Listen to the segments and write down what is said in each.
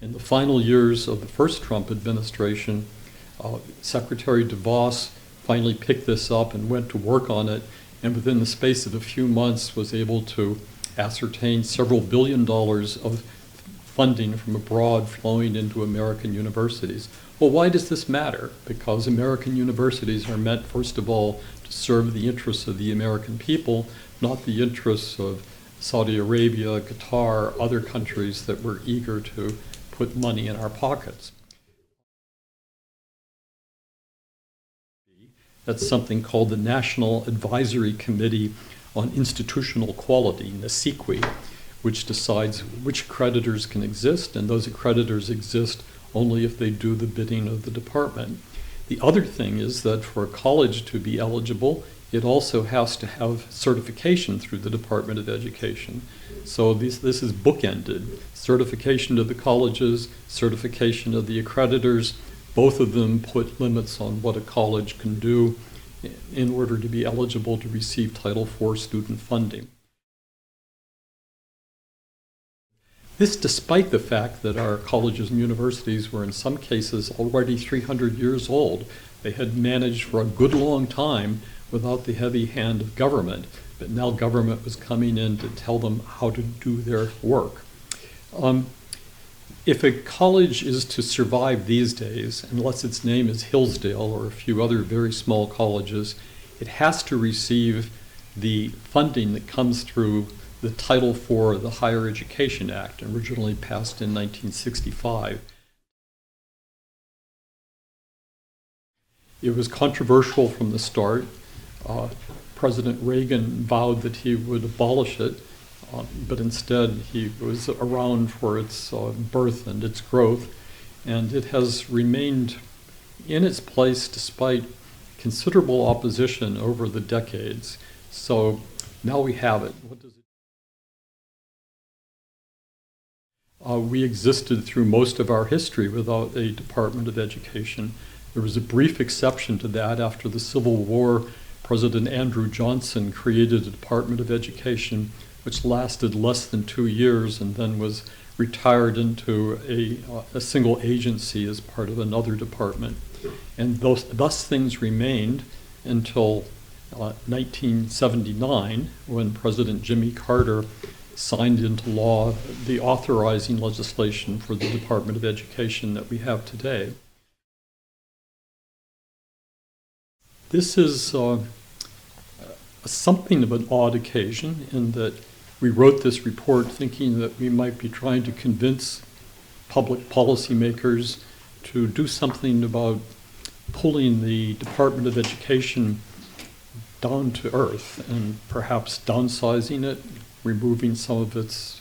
In the final years of the first Trump administration, Secretary DeVos finally picked this up and went to work on it, and within the space of a few months was able to ascertain several $1 billion of funding from abroad flowing into American universities. Well, why does this matter? Because American universities are meant, first of all, to serve the interests of the American people, not the interests of Saudi Arabia, Qatar, other countries that were eager to put money in our pockets. That's something called the National Advisory Committee on Institutional Quality, NASIQI, which decides which accreditors can exist, and those accreditors exist only if they do the bidding of the department. The other thing is that for a college to be eligible, it also has to have certification through the Department of Education. So this is bookended. Certification to the colleges, certification of the accreditors, both of them put limits on what a college can do in order to be eligible to receive Title IV student funding. This despite the fact that our colleges and universities were in some cases already 300 years old. They had managed for a good long time without the heavy hand of government, but now government was coming in to tell them how to do their work. If a college is to survive these days, unless its name is Hillsdale or a few other very small colleges, it has to receive the funding that comes through the Title IV of the Higher Education Act, originally passed in 1965. It was controversial from the start. President Reagan vowed that he would abolish it, but instead he was around for its birth and its growth, and it has remained in its place despite considerable opposition over the decades. So now we have it. What does it we existed through most of our history without a Department of Education. There was a brief exception to that after the Civil War. President Andrew Johnson created a Department of Education which lasted less than 2 years and then was retired into a single agency as part of another department. And thus things remained until 1979, when President Jimmy Carter signed into law the authorizing legislation for the Department of Education that we have today. This is something of an odd occasion in that we wrote this report thinking that we might be trying to convince public policymakers to do something about pulling the Department of Education down to earth and perhaps downsizing it, removing some of its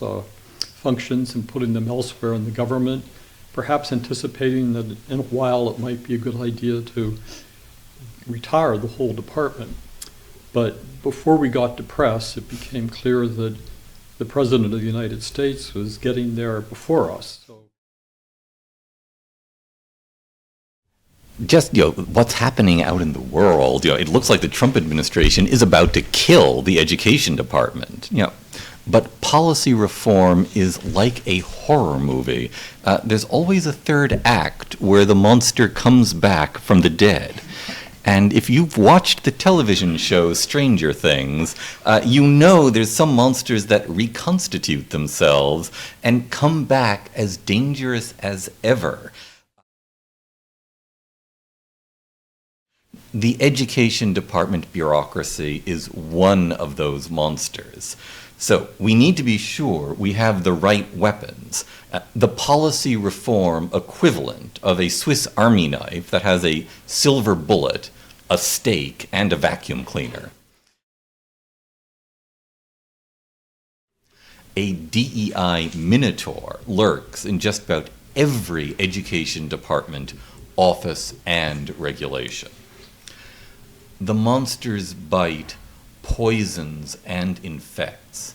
functions and putting them elsewhere in the government, perhaps anticipating that in a while it might be a good idea to retire the whole department. But before we got to press, it became clear that the President of the United States was getting there before us. Just, what's happening out in the world, it looks like the Trump administration is about to kill the education department, But policy reform is like a horror movie. There's always a third act where the monster comes back from the dead. And if you've watched the television show Stranger Things, you know there's some monsters that reconstitute themselves and come back as dangerous as ever. The education department bureaucracy is one of those monsters. So we need to be sure we have the right weapons. The policy reform equivalent of a Swiss Army knife that has a silver bullet, a stake, and a vacuum cleaner. A DEI minotaur lurks in just about every education department, office, and regulation. The monsters bite, poisons, and infects.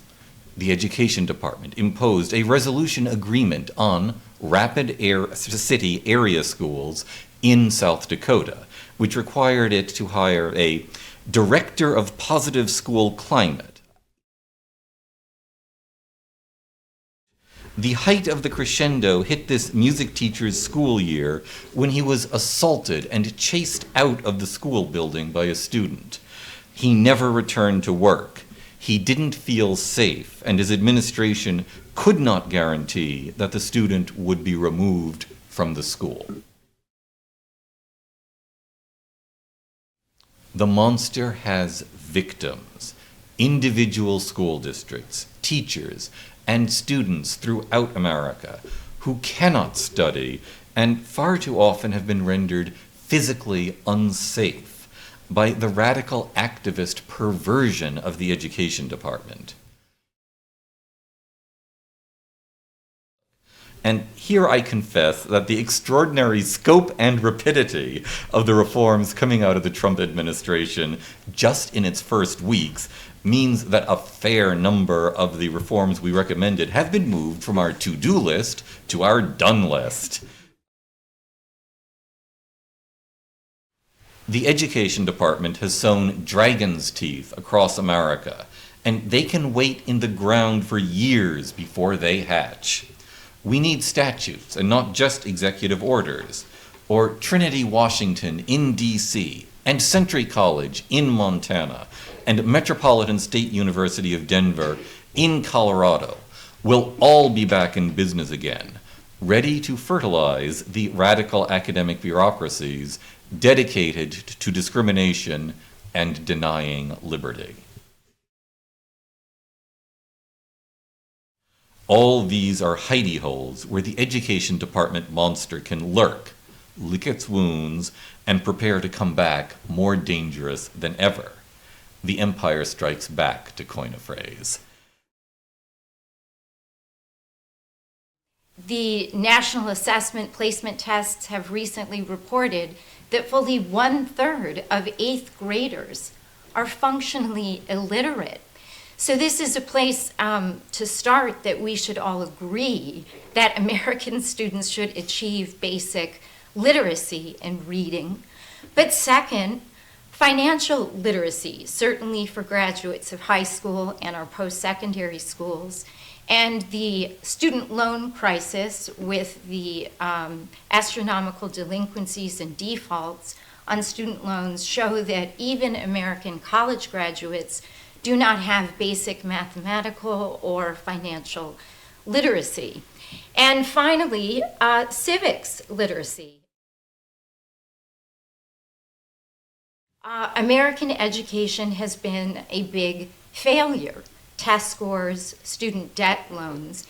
The Education Department imposed a resolution agreement on rapid city area schools in South Dakota, which required it to hire a director of positive school climate. The height of the crescendo hit this music teacher's school year when he was assaulted and chased out of the school building by a student. He never returned to work. He didn't feel safe, and his administration could not guarantee that the student would be removed from the school. The monster has victims, individual school districts, teachers, and students throughout America who cannot study and far too often have been rendered physically unsafe by the radical activist perversion of the education department. And here I confess that the extraordinary scope and rapidity of the reforms coming out of the Trump administration just in its first weeks means that a fair number of the reforms we recommended have been moved from our to-do list to our done list. The education department has sown dragon's teeth across America, and they can wait in the ground for years before they hatch. We need statutes and not just executive orders, or Trinity Washington in D.C., and Century College in Montana, and Metropolitan State University of Denver in Colorado will all be back in business again, ready to fertilize the radical academic bureaucracies dedicated to discrimination and denying liberty. All these are hidey holes where the education department monster can lurk, lick its wounds, and prepare to come back more dangerous than ever. The empire strikes back, to coin a phrase. The National Assessment Placement Tests have recently reported that fully 1/3 of 8th graders are functionally illiterate. So this is a place to start that we should all agree that American students should achieve basic literacy in reading. But second, financial literacy, certainly for graduates of high school and our post-secondary schools, and the student loan crisis with the astronomical delinquencies and defaults on student loans show that even American college graduates do not have basic mathematical or financial literacy. And finally, civics literacy. American education has been a big failure. Test scores, student debt loans.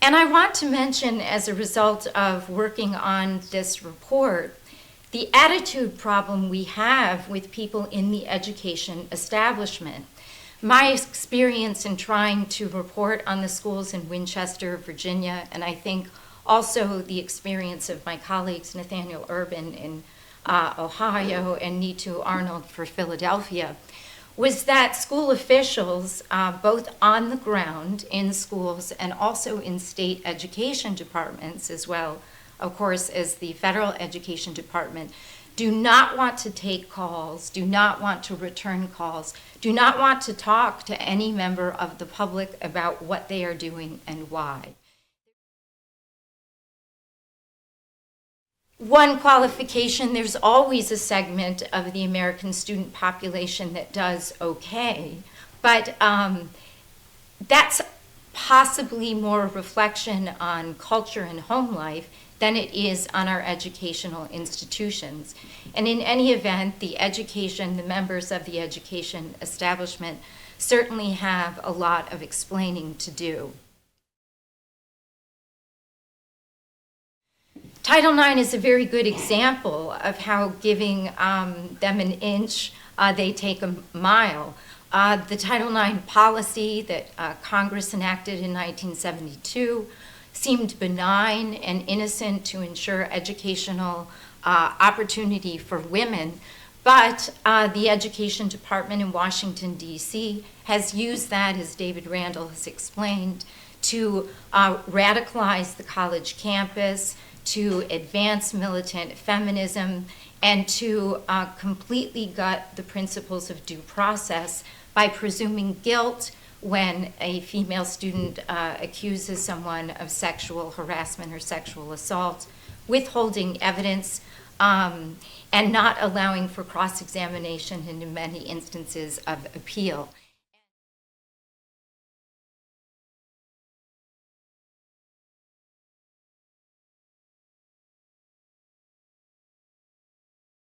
And I want to mention, as a result of working on this report, the attitude problem we have with people in the education establishment. My experience in trying to report on the schools in Winchester, Virginia, and I think also the experience of my colleagues, Nathaniel Urban in Ohio and Neetu Arnold for Philadelphia, was that school officials, both on the ground in schools and also in state education departments as well, of course, as the federal education department, do not want to take calls, do not want to return calls, do not want to talk to any member of the public about what they are doing and why. One qualification, there's always a segment of the American student population that does okay, but that's possibly more a reflection on culture and home life than it is on our educational institutions. And in any event, the members of the education establishment certainly have a lot of explaining to do. Title IX is a very good example of how giving them an inch, they take a mile. The Title IX policy that Congress enacted in 1972 seemed benign and innocent to ensure educational opportunity for women, but the Education Department in Washington, D.C. has used that, as David Randall has explained, to radicalize the college campus, to advance militant feminism, and to completely gut the principles of due process by presuming guilt when a female student accuses someone of sexual harassment or sexual assault, withholding evidence, and not allowing for cross-examination and in many instances of appeal.